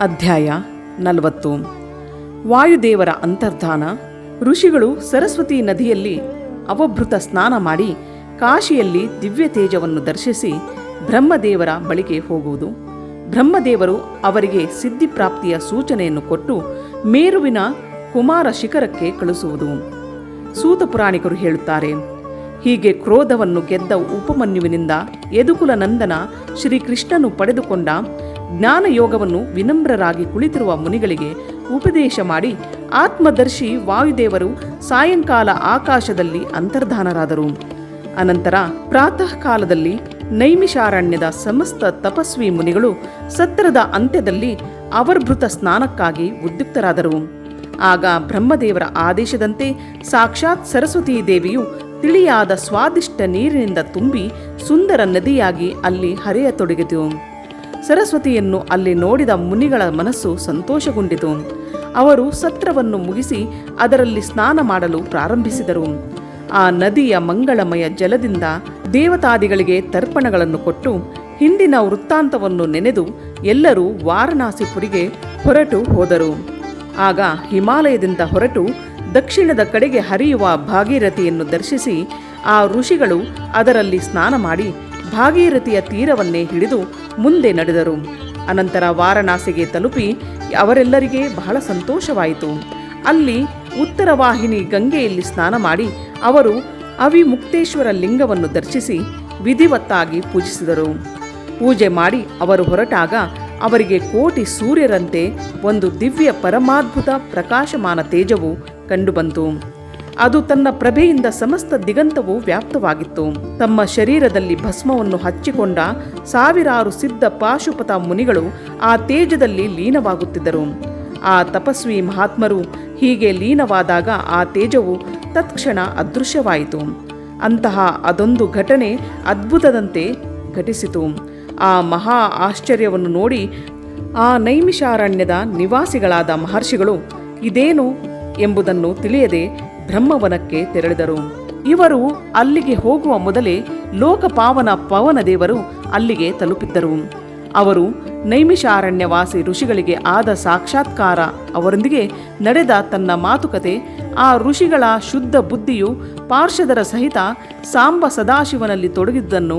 ಅಧ್ಯಾಯ 40. ವಾಯುದೇವರ ಅಂತರ್ಧಾನ. ಋಷಿಗಳು ಸರಸ್ವತಿ ನದಿಯಲ್ಲಿ ಅವಭೃತ ಸ್ನಾನ ಮಾಡಿ ಕಾಶಿಯಲ್ಲಿ ದಿವ್ಯ ತೇಜವನ್ನು ದರ್ಶಿಸಿ ಬ್ರಹ್ಮದೇವರ ಬಳಿಗೆ ಹೋಗುವುದು. ಬ್ರಹ್ಮದೇವರು ಅವರಿಗೆ ಸಿದ್ಧಿಪ್ರಾಪ್ತಿಯ ಸೂಚನೆಯನ್ನು ಕೊಟ್ಟು ಮೇರುವಿನ ಕುಮಾರ ಶಿಖರಕ್ಕೆ ಕಳಿಸುವುದು. ಸೂತ ಪುರಾಣಿಕರು ಹೇಳುತ್ತಾರೆ, ಹೀಗೆ ಕ್ರೋಧವನ್ನು ಗೆದ್ದ ಉಪಮನ್ಯುವಿನಿಂದ ಯದುಕುಲ ನಂದನ ಶ್ರೀಕೃಷ್ಣನು ಪಡೆದುಕೊಂಡ ಜ್ಞಾನಯೋಗವನ್ನು ವಿನಮ್ರರಾಗಿ ಕುಳಿತಿರುವ ಮುನಿಗಳಿಗೆ ಉಪದೇಶ ಮಾಡಿ ಆತ್ಮದರ್ಶಿ ವಾಯುದೇವರು ಸಾಯಂಕಾಲ ಆಕಾಶದಲ್ಲಿ ಅಂತರ್ಧಾನರಾದರು. ಅನಂತರ ಪ್ರಾತಃ ಕಾಲದಲ್ಲಿ ನೈಮಿಷಾರಣ್ಯದ ಸಮಸ್ತ ತಪಸ್ವಿ ಮುನಿಗಳು ಸತ್ರದ ಅಂತ್ಯದಲ್ಲಿ ಅವರ್ಭೃತ ಸ್ನಾನಕ್ಕಾಗಿ ಉದ್ಯುಕ್ತರಾದರು. ಆಗ ಬ್ರಹ್ಮದೇವರ ಆದೇಶದಂತೆ ಸಾಕ್ಷಾತ್ ಸರಸ್ವತೀ ದೇವಿಯು ತಿಳಿಯಾದ ಸ್ವಾದಿಷ್ಟ ನೀರಿನಿಂದ ತುಂಬಿ ಸುಂದರ ನದಿಯಾಗಿ ಅಲ್ಲಿ ಹರಿಯತೊಡಗಿತು. ಸರಸ್ವತಿಯನ್ನು ಅಲ್ಲಿ ನೋಡಿದ ಮುನಿಗಳ ಮನಸ್ಸು ಸಂತೋಷಗೊಂಡಿತು. ಅವರು ಸತ್ರವನ್ನು ಮುಗಿಸಿ ಅದರಲ್ಲಿ ಸ್ನಾನ ಮಾಡಲು ಪ್ರಾರಂಭಿಸಿದರು. ಆ ನದಿಯ ಮಂಗಳಮಯ ಜಲದಿಂದ ದೇವತಾದಿಗಳಿಗೆ ತರ್ಪಣಗಳನ್ನು ಕೊಟ್ಟು ಹಿಂದಿನ ವೃತ್ತಾಂತವನ್ನು ನೆನೆದು ಎಲ್ಲರೂ ವಾರಣಾಸಿಪುರಿಗೆ ಹೊರಟು ಹೋದರು. ಆಗ ಹಿಮಾಲಯದಿಂದ ಹೊರಟು ದಕ್ಷಿಣದ ಕಡೆಗೆ ಹರಿಯುವ ಭಾಗೀರಥಿಯನ್ನು ದರ್ಶಿಸಿ ಆ ಋಷಿಗಳು ಅದರಲ್ಲಿ ಸ್ನಾನ ಮಾಡಿ ಭಾಗೀರಥಿಯ ತೀರವನ್ನೇ ಹಿಡಿದು ಮುಂದೆ ನಡೆದರು. ಅನಂತರ ವಾರಣಾಸಿಗೆ ತಲುಪಿ ಅವರೆಲ್ಲರಿಗೆ ಬಹಳ ಸಂತೋಷವಾಯಿತು. ಅಲ್ಲಿ ಉತ್ತರವಾಹಿನಿ ಗಂಗೆಯಲ್ಲಿ ಸ್ನಾನ ಮಾಡಿ ಅವರು ಅವಿಮುಕ್ತೇಶ್ವರ ಲಿಂಗವನ್ನು ದರ್ಶಿಸಿ ವಿಧಿವತ್ತಾಗಿ ಪೂಜಿಸಿದರು. ಪೂಜೆ ಮಾಡಿ ಅವರು ಹೊರಟಾಗ ಅವರಿಗೆ ಕೋಟಿ ಸೂರ್ಯರಂತೆ ಒಂದು ದಿವ್ಯ ಪರಮಾದ್ಭುತ ಪ್ರಕಾಶಮಾನ ತೇಜವು ಕಂಡುಬಂತು. ಅದು ತನ್ನ ಪ್ರಭೆಯಿಂದ ಸಮಸ್ತ ದಿಗಂತವು ವ್ಯಾಪ್ತವಾಗಿತ್ತು. ತಮ್ಮ ಶರೀರದಲ್ಲಿ ಭಸ್ಮವನ್ನು ಹಚ್ಚಿಕೊಂಡ ಸಾವಿರಾರು ಸಿದ್ಧ ಪಾಶುಪತ ಮುನಿಗಳು ಆ ತೇಜದಲ್ಲಿ ಲೀನವಾಗುತ್ತಿದ್ದರು. ಆ ತಪಸ್ವಿ ಮಹಾತ್ಮರು ಹೀಗೆ ಲೀನವಾದಾಗ ಆ ತೇಜವು ತತ್ಕ್ಷಣ ಅದೃಶ್ಯವಾಯಿತು. ಅಂತಹ ಅದೊಂದು ಘಟನೆ ಅದ್ಭುತದಂತೆ ಘಟಿಸಿತು. ಆ ಮಹಾ ಆಶ್ಚರ್ಯವನ್ನು ನೋಡಿ ಆ ನೈಮಿಷಾರಣ್ಯದ ನಿವಾಸಿಗಳಾದ ಮಹರ್ಷಿಗಳು ಇದೇನು ಎಂಬುದನ್ನು ತಿಳಿಯದೆ ಬ್ರಹ್ಮವನಕ್ಕೆ ತೆರಳಿದರು. ಇವರು ಅಲ್ಲಿಗೆ ಹೋಗುವ ಮೊದಲೇ ಲೋಕಪಾವನ ಪವನದೇವರು ಅಲ್ಲಿಗೆ ತಲುಪಿದ್ದರು. ಅವರು ನೈಮಿಷಾರಣ್ಯವಾಸಿ ಋಷಿಗಳಿಗೆ ಆದ ಸಾಕ್ಷಾತ್ಕಾರ, ಅವರೊಂದಿಗೆ ನಡೆದ ತನ್ನ ಮಾತುಕತೆ, ಆ ಋಷಿಗಳ ಶುದ್ಧ ಬುದ್ಧಿಯು ಪಾರ್ಷದರ ಸಹಿತ ಸಾಂಬ ಸದಾಶಿವನಲ್ಲಿ ತೊಡಗಿದ್ದನ್ನು,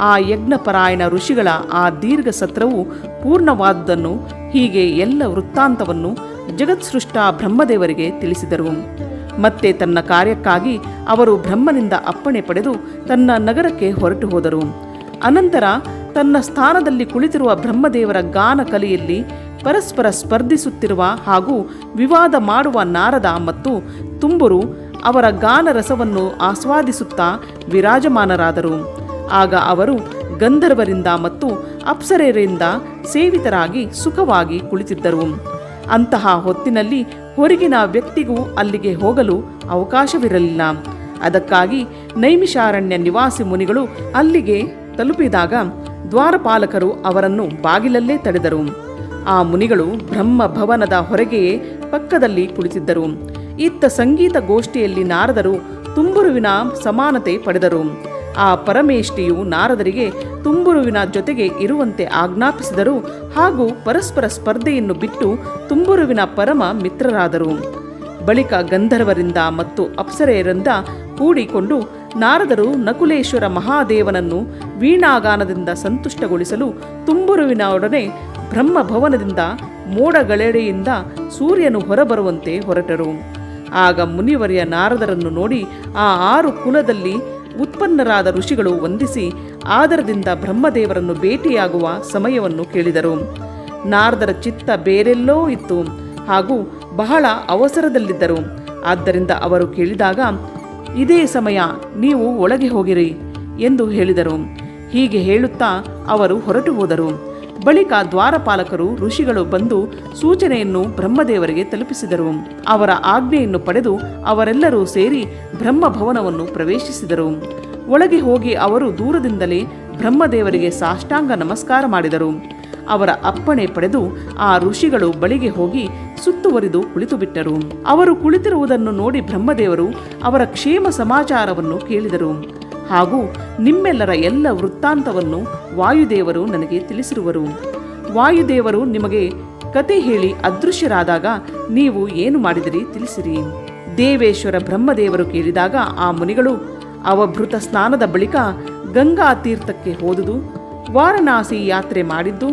ಆ ಯಜ್ಞಪರಾಯಣ ಋಷಿಗಳ ಆ ದೀರ್ಘ ಸತ್ರವು ಪೂರ್ಣವಾದುದನ್ನು, ಹೀಗೆ ಎಲ್ಲ ವೃತ್ತಾಂತವನ್ನು ಜಗತ್ಸೃಷ್ಟ ಬ್ರಹ್ಮದೇವರಿಗೆ ತಿಳಿಸಿದರು. ಮತ್ತೆ ತನ್ನ ಕಾರ್ಯಕ್ಕಾಗಿ ಅವರು ಬ್ರಹ್ಮನಿಂದ ಅಪ್ಪಣೆ ಪಡೆದು ತನ್ನ ನಗರಕ್ಕೆ ಹೊರಟು ಹೋದರು. ಅನಂತರ ತನ್ನ ಸ್ಥಾನದಲ್ಲಿ ಕುಳಿತಿರುವ ಬ್ರಹ್ಮದೇವರ ಗಾನ ಕಲೆಯಲ್ಲಿ ಪರಸ್ಪರ ಸ್ಪರ್ಧಿಸುತ್ತಿರುವ ಹಾಗೂ ವಿವಾದ ಮಾಡುವ ನಾರದ ಮತ್ತು ತುಂಬುರು ಅವರ ಗಾನ ರಸವನ್ನು ಆಸ್ವಾದಿಸುತ್ತಾ ವಿರಾಜಮಾನರಾದರು. ಆಗ ಅವರು ಗಂಧರ್ವರಿಂದ ಮತ್ತು ಅಪ್ಸರೆಯರಿಂದ ಸೇವಿತರಾಗಿ ಸುಖವಾಗಿ ಕುಳಿತಿದ್ದರು. ಅಂತಹ ಹೊತ್ತಿನಲ್ಲಿ ಹೊರಗಿನ ವ್ಯಕ್ತಿಗೂ ಅಲ್ಲಿಗೆ ಹೋಗಲು ಅವಕಾಶವಿರಲಿಲ್ಲ. ಅದಕ್ಕಾಗಿ ನೈಮಿಷಾರಣ್ಯ ನಿವಾಸಿ ಮುನಿಗಳು ಅಲ್ಲಿಗೆ ತಲುಪಿದಾಗ ದ್ವಾರಪಾಲಕರು ಅವರನ್ನು ಬಾಗಿಲಲ್ಲೇ ತಡೆದರು. ಆ ಮುನಿಗಳು ಬ್ರಹ್ಮ ಭವನದ ಹೊರಗೆಯೇ ಪಕ್ಕದಲ್ಲಿ ಕುಳಿತಿದ್ದರು. ಇತ್ತ ಸಂಗೀತ ಗೋಷ್ಠಿಯಲ್ಲಿ ನಾರದರು ತುಂಬುರುವಿನ ಸಮಾನತೆ ಪಡೆದರು. ಆ ಪರಮೇಷ್ಠಿಯು ನಾರದರಿಗೆ ತುಂಬುರುವಿನ ಜೊತೆಗೆ ಇರುವಂತೆ ಆಜ್ಞಾಪಿಸಿದರು ಹಾಗೂ ಪರಸ್ಪರ ಸ್ಪರ್ಧೆಯನ್ನು ಬಿಟ್ಟು ತುಂಬುರುವಿನ ಪರಮ ಮಿತ್ರರಾದರು. ಬಳಿಕ ಗಂಧರ್ವರಿಂದ ಮತ್ತು ಅಪ್ಸರೆಯರಿಂದ ಕೂಡಿಕೊಂಡು ನಾರದರು ನಕುಲೇಶ್ವರ ಮಹಾದೇವನನ್ನು ವೀಣಾಗಾನದಿಂದ ಸಂತುಷ್ಟಗೊಳಿಸಲು ತುಂಬುರುವಿನೊಡನೆ ಬ್ರಹ್ಮಭವನದಿಂದ ಮೋಡಗಳೆಡೆಯಿಂದ ಸೂರ್ಯನು ಹೊರಬರುವಂತೆ ಹೊರಟರು. ಆಗ ಮುನಿವರ್ಯ ನಾರದರನ್ನು ನೋಡಿ ಆ 6 ಕುಲದಲ್ಲಿ ಉತ್ಪನ್ನರಾದ ಋಷಿಗಳು ವಂದಿಸಿ ಆದರದಿಂದ ಬ್ರಹ್ಮದೇವರನ್ನು ಭೇಟಿಯಾಗುವ ಸಮಯವನ್ನು ಕೇಳಿದರು. ನಾರದರ ಚಿತ್ತ ಬೇರೆಲ್ಲೋ ಇತ್ತು ಹಾಗೂ ಬಹಳ ಅವಸರದಲ್ಲಿದ್ದರು. ಆದ್ದರಿಂದ ಅವರು ಕೇಳಿದಾಗ ಇದೇ ಸಮಯ, ನೀವು ಒಳಗೆ ಹೋಗಿರಿ ಎಂದು ಹೇಳಿದರು. ಹೀಗೆ ಹೇಳುತ್ತಾ ಅವರು ಹೊರಟು ಹೋದರು. ಬಳಿಕ ದ್ವಾರಪಾಲಕರು ಋಷಿಗಳು ಬಂದು ಸೂಚನೆಯನ್ನು ಬ್ರಹ್ಮದೇವರಿಗೆ ತಲುಪಿಸಿದರು. ಅವರ ಆಜ್ಞೆಯನ್ನು ಪಡೆದು ಅವರೆಲ್ಲರೂ ಸೇರಿ ಬ್ರಹ್ಮಭವನವನ್ನು ಪ್ರವೇಶಿಸಿದರು. ಒಳಗೆ ಹೋಗಿ ಅವರು ದೂರದಿಂದಲೇ ಬ್ರಹ್ಮದೇವರಿಗೆ ಸಾಷ್ಟಾಂಗ ನಮಸ್ಕಾರ ಮಾಡಿದರು. ಅವರ ಅಪ್ಪಣೆ ಪಡೆದು ಆ ಋಷಿಗಳು ಬಳಿಗೆ ಹೋಗಿ ಸುತ್ತುವರಿದು ಕುಳಿತುಬಿಟ್ಟರು. ಅವರು ಕುಳಿತಿರುವುದನ್ನು ನೋಡಿ ಬ್ರಹ್ಮದೇವರು ಅವರ ಕ್ಷೇಮ ಸಮಾಚಾರವನ್ನು ಕೇಳಿದರು. ಹಾಗೂ ನಿಮ್ಮೆಲ್ಲರ ಎಲ್ಲ ವೃತ್ತಾಂತವನ್ನು ವಾಯುದೇವರು ನನಗೆ ತಿಳಿಸಿರುವರು. ವಾಯುದೇವರು ನಿಮಗೆ ಕತೆ ಹೇಳಿ ಅದೃಶ್ಯರಾದಾಗ ನೀವು ಏನು ಮಾಡಿದಿರಿ ತಿಳಿಸಿರಿ. ದೇವೇಶ್ವರ ಬ್ರಹ್ಮದೇವರು ಕೇಳಿದಾಗ ಆ ಮುನಿಗಳು ಅವಭೃತ ಸ್ನಾನದ ಬಳಿಕ ಗಂಗಾ ತೀರ್ಥಕ್ಕೆ ಹೋದುದು, ವಾರಣಾಸಿ ಯಾತ್ರೆ ಮಾಡಿದ್ದು,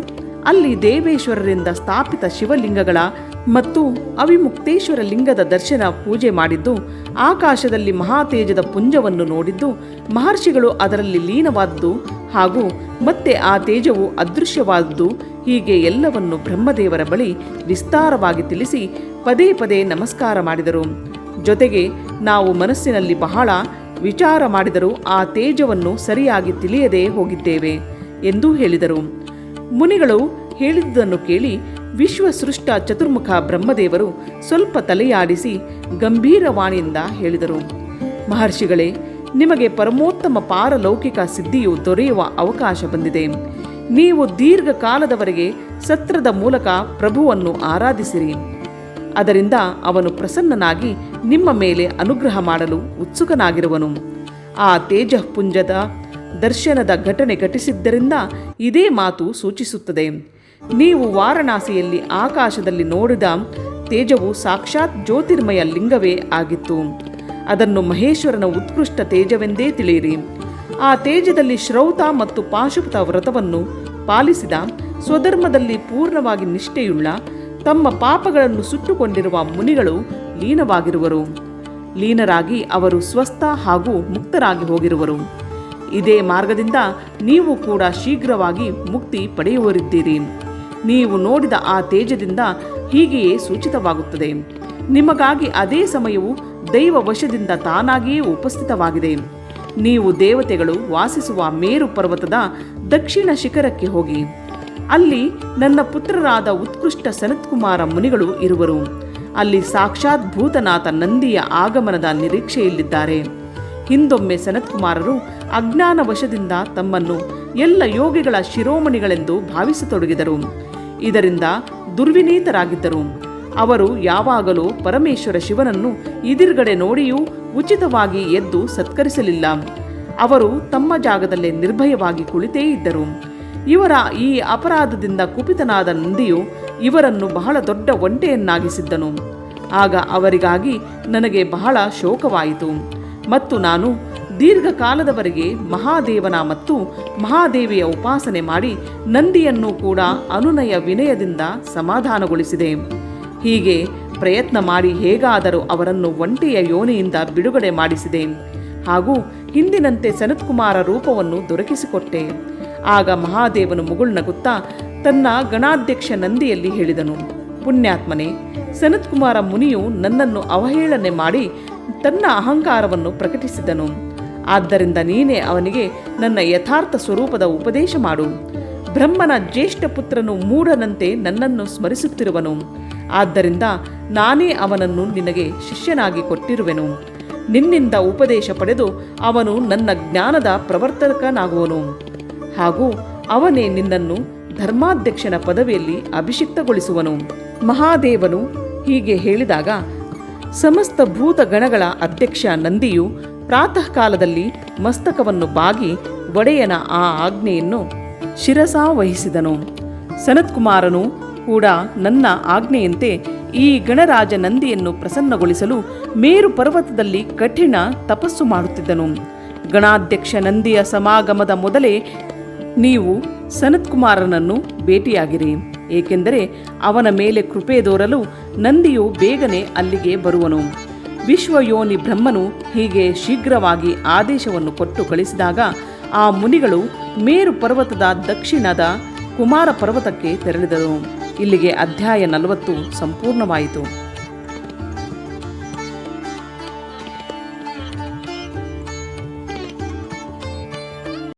ಅಲ್ಲಿ ದೇವೇಶ್ವರರಿಂದ ಸ್ಥಾಪಿತ ಶಿವಲಿಂಗಗಳ ಮತ್ತು ಅವಿಮುಕ್ತೇಶ್ವರ ಲಿಂಗದ ದರ್ಶನ ಪೂಜೆ ಮಾಡಿದ್ದು, ಆಕಾಶದಲ್ಲಿ ಮಹಾತೇಜದ ಪುಂಜವನ್ನು ನೋಡಿದ್ದು, ಮಹರ್ಷಿಗಳು ಅದರಲ್ಲಿ ಲೀನವಾದದ್ದು ಹಾಗೂ ಮತ್ತೆ ಆ ತೇಜವು ಅದೃಶ್ಯವಾದದ್ದು, ಹೀಗೆ ಎಲ್ಲವನ್ನು ಬ್ರಹ್ಮದೇವರ ಬಳಿ ವಿಸ್ತಾರವಾಗಿ ತಿಳಿಸಿ ಪದೇ ಪದೇ ನಮಸ್ಕಾರ ಮಾಡಿದರು. ಜೊತೆಗೆ ನಾವು ಮನಸ್ಸಿನಲ್ಲಿ ಬಹಳ ವಿಚಾರ ಮಾಡಿದರೂ ಆ ತೇಜವನ್ನು ಸರಿಯಾಗಿ ತಿಳಿಯದೇ ಹೋಗಿದ್ದೇವೆ ಎಂದು ಹೇಳಿದರು. ಮುನಿಗಳು ಹೇಳಿದ್ದನ್ನು ಕೇಳಿ ವಿಶ್ವಸೃಷ್ಟ ಚತುರ್ಮುಖ ಬ್ರಹ್ಮದೇವರು ಸ್ವಲ್ಪ ತಲೆಯಾಡಿಸಿ ಗಂಭೀರವಾಣಿಯಿಂದ ಹೇಳಿದರು, ಮಹರ್ಷಿಗಳೇ, ನಿಮಗೆ ಪರಮೋತ್ತಮ ಪಾರಲೌಕಿಕ ಸಿದ್ಧಿಯು ದೊರೆಯುವ ಅವಕಾಶ ಬಂದಿದೆ. ನೀವು ದೀರ್ಘಕಾಲದವರೆಗೆ ಸತ್ರದ ಮೂಲಕ ಪ್ರಭುವನ್ನು ಆರಾಧಿಸಿರಿ. ಅದರಿಂದ ಅವನು ಪ್ರಸನ್ನನಾಗಿ ನಿಮ್ಮ ಮೇಲೆ ಅನುಗ್ರಹ ಮಾಡಲು ಉತ್ಸುಕನಾಗಿರುವನು. ಆ ತೇಜಃಪುಂಜದ ದರ್ಶನದ ಘಟನೆ ಘಟಿಸಿದ್ದರಿಂದ ಇದೇ ಮಾತು ಸೂಚಿಸುತ್ತದೆ. ನೀವು ವಾರಣಾಸಿಯಲ್ಲಿ ಆಕಾಶದಲ್ಲಿ ನೋಡಿದ ತೇಜವು ಸಾಕ್ಷಾತ್ ಜ್ಯೋತಿರ್ಮಯ ಲಿಂಗವೇ ಆಗಿತ್ತು. ಅದನ್ನು ಮಹೇಶ್ವರನ ಉತ್ಕೃಷ್ಟ ತೇಜವೆಂದೇ ತಿಳಿಯಿರಿ. ಆ ತೇಜದಲ್ಲಿ ಶ್ರೌತ ಮತ್ತು ಪಾಶುಪತ ವ್ರತವನ್ನು ಪಾಲಿಸಿದ, ಸ್ವಧರ್ಮದಲ್ಲಿ ಪೂರ್ಣವಾಗಿ ನಿಷ್ಠೆಯುಳ್ಳ, ತಮ್ಮ ಪಾಪಗಳನ್ನು ಸುಟ್ಟುಕೊಂಡಿರುವ ಮುನಿಗಳು ಲೀನವಾಗಿರುವರು. ಲೀನರಾಗಿ ಅವರು ಸ್ವಸ್ಥ ಹಾಗೂ ಮುಕ್ತರಾಗಿ ಹೋಗಿರುವರು. ಇದೇ ಮಾರ್ಗದಿಂದ ನೀವು ಕೂಡ ಶೀಘ್ರವಾಗಿ ಮುಕ್ತಿ ಪಡೆಯುವರಿದ್ದೀರಿ. ನೀವು ನೋಡಿದ ಆ ತೇಜದಿಂದ ಹೀಗೆಯೇ ಸೂಚಿತವಾಗುತ್ತದೆ. ನಿಮಗಾಗಿ ಅದೇ ಸಮಯವು ದೈವ ವಶದಿಂದ ತಾನಾಗಿಯೇ ಉಪಸ್ಥಿತವಾಗಿದೆ. ನೀವು ದೇವತೆಗಳು ವಾಸಿಸುವ ಮೇರು ಪರ್ವತದ ದಕ್ಷಿಣ ಶಿಖರಕ್ಕೆ ಹೋಗಿ. ಅಲ್ಲಿ ನನ್ನ ಪುತ್ರರಾದ ಉತ್ಕೃಷ್ಟ ಸನತ್ಕುಮಾರ ಮುನಿಗಳು ಇರುವರು. ಅಲ್ಲಿ ಸಾಕ್ಷಾತ್ ಭೂತನಾಥ ನಂದಿಯ ಆಗಮನದ ನಿರೀಕ್ಷೆಯಲ್ಲಿದ್ದಾರೆ. ಹಿಂದೊಮ್ಮೆ ಸನತ್ಕುಮಾರರು ಅಜ್ಞಾನ ವಶದಿಂದ ತಮ್ಮನ್ನು ಎಲ್ಲ ಯೋಗಿಗಳ ಶಿರೋಮಣಿಗಳೆಂದು ಭಾವಿಸತೊಡಗಿದರು. ಇದರಿಂದ ದುರ್ವಿನೀತರಾಗಿದ್ದರು. ಅವರು ಯಾವಾಗಲೂ ಪರಮೇಶ್ವರ ಶಿವನನ್ನು ಎದುರುಗಡೆ ನೋಡಿಯೂ ಉಚಿತವಾಗಿ ಎದ್ದು ಸತ್ಕರಿಸಲಿಲ್ಲ. ಅವರು ತಮ್ಮ ಜಾಗದಲ್ಲೇ ನಿರ್ಭಯವಾಗಿ ಕುಳಿತೇ ಇದ್ದರು. ಇವರ ಈ ಅಪರಾಧದಿಂದ ಕುಪಿತನಾದ ನಂದಿಯು ಇವರನ್ನು ಬಹಳ ದೊಡ್ಡ ಒಂಟೆಯನ್ನಾಗಿಸಿದ್ದನು. ಆಗ ಅವರಿಗಾಗಿ ನನಗೆ ಬಹಳ ಶೋಕವಾಯಿತು ಮತ್ತು ನಾನು ದೀರ್ಘಕಾಲದವರೆಗೆ ಮಹಾದೇವನ ಮತ್ತು ಮಹಾದೇವಿಯ ಉಪಾಸನೆ ಮಾಡಿ ನಂದಿಯನ್ನು ಕೂಡ ಅನುನಯ ವಿನಯದಿಂದ ಸಮಾಧಾನಗೊಳಿಸಿದೆ. ಹೀಗೆ ಪ್ರಯತ್ನ ಮಾಡಿ ಹೇಗಾದರೂ ಅವರನ್ನು ಒಂಟೆಯ ಯೋನಿಯಿಂದ ಬಿಡುಗಡೆ ಮಾಡಿಸಿದೆ ಹಾಗೂ ಹಿಂದಿನಂತೆ ಸನತ್ಕುಮಾರ ರೂಪವನ್ನು ದೊರಕಿಸಿಕೊಟ್ಟೆ. ಆಗ ಮಹಾದೇವನು ಮುಗುಳ್ನಗುತ್ತಾ ತನ್ನ ಗಣಾಧ್ಯಕ್ಷ ನಂದಿಯಲ್ಲಿ ಹೇಳಿದನು, ಪುಣ್ಯಾತ್ಮನೇ, ಸನತ್ಕುಮಾರ ಮುನಿಯು ನನ್ನನ್ನು ಅವಹೇಳನೆ ಮಾಡಿ ತನ್ನ ಅಹಂಕಾರವನ್ನು ಪ್ರಕಟಿಸಿದನು. ಆದ್ದರಿಂದ ನೀನೇ ಅವನಿಗೆ ನನ್ನ ಯಥಾರ್ಥ ಸ್ವರೂಪದ ಉಪದೇಶ ಮಾಡು. ಬ್ರಹ್ಮನ ಜ್ಯೇಷ್ಠ ಪುತ್ರನು ಮೂಢನಂತೆ ನನ್ನನ್ನು ಸ್ಮರಿಸುತ್ತಿರುವನು. ಆದ್ದರಿಂದ ನಾನೇ ಅವನನ್ನು ನಿನಗೆ ಶಿಷ್ಯನಾಗಿ ಕೊಟ್ಟಿರುವೆನು. ನಿನ್ನಿಂದ ಉಪದೇಶ ಪಡೆದು ಅವನು ನನ್ನ ಜ್ಞಾನದ ಪ್ರವರ್ತಕನಾಗುವನು ಹಾಗೂ ಅವನೇ ನಿನ್ನನ್ನು ಧರ್ಮಾಧ್ಯಕ್ಷನ ಪದವಿಯಲ್ಲಿ ಅಭಿಷಿಕ್ತಗೊಳಿಸುವನು. ಮಹಾದೇವನು ಹೀಗೆ ಹೇಳಿದಾಗ ಸಮಸ್ತ ಭೂತಗಣಗಳ ಅಧ್ಯಕ್ಷ ನಂದಿಯು ಪ್ರಾತಃ ಕಾಲದಲ್ಲಿ ಮಸ್ತಕವನ್ನು ಬಾಗಿ ಒಡೆಯನ ಆ ಆಜ್ಞೆಯನ್ನು ಶಿರಸಾವಹಿಸಿದನು. ಸನತ್ಕುಮಾರನು ಕೂಡ ನನ್ನ ಆಜ್ಞೆಯಂತೆ ಈ ಗಣರಾಜ ನಂದಿಯನ್ನು ಪ್ರಸನ್ನಗೊಳಿಸಲು ಮೇರು ಪರ್ವತದಲ್ಲಿ ಕಠಿಣ ತಪಸ್ಸು ಮಾಡುತ್ತಿದ್ದನು. ಗಣಾಧ್ಯಕ್ಷ ನಂದಿಯ ಸಮಾಗಮದ ಮೊದಲೇ ನೀವು ಸನತ್ಕುಮಾರನನ್ನು ಭೇಟಿಯಾಗಿರಿ, ಏಕೆಂದರೆ ಅವನ ಮೇಲೆ ಕೃಪೆ ತೋರಲು ನಂದಿಯು ಬೇಗನೆ ಅಲ್ಲಿಗೆ ಬರುವನು. ವಿಶ್ವಯೋನಿ ಬ್ರಹ್ಮನು ಹೀಗೆ ಶೀಘ್ರವಾಗಿ ಆದೇಶವನ್ನು ಕೊಟ್ಟು ಕಳಿಸಿದಾಗ ಆ ಮುನಿಗಳು ಮೇರು ಪರ್ವತದ ದಕ್ಷಿಣದ ಕುಮಾರ ಪರ್ವತಕ್ಕೆ ತೆರಳಿದರು. ಇಲ್ಲಿಗೆ ಅಧ್ಯಾಯ 40 ಸಂಪೂರ್ಣವಾಯಿತು.